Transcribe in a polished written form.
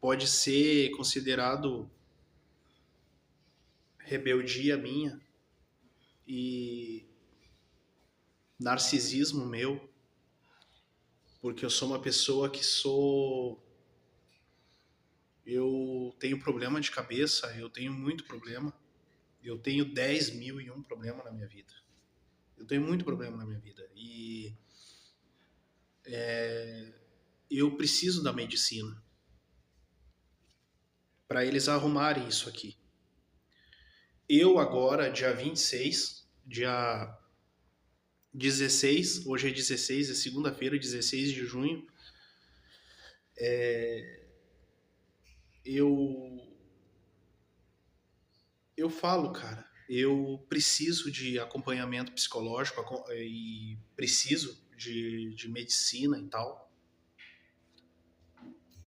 pode ser considerado rebeldia minha e narcisismo meu, porque eu sou uma pessoa eu tenho problema de cabeça, eu tenho muito problema, eu tenho 10.001 problema na minha vida. Eu tenho muito problema na minha vida e eu preciso da medicina para eles arrumarem isso aqui. Eu agora, dia 26, dia 16, hoje é 16, é segunda-feira, 16 de junho, eu eu falo, cara, eu preciso de acompanhamento psicológico e preciso de medicina e tal.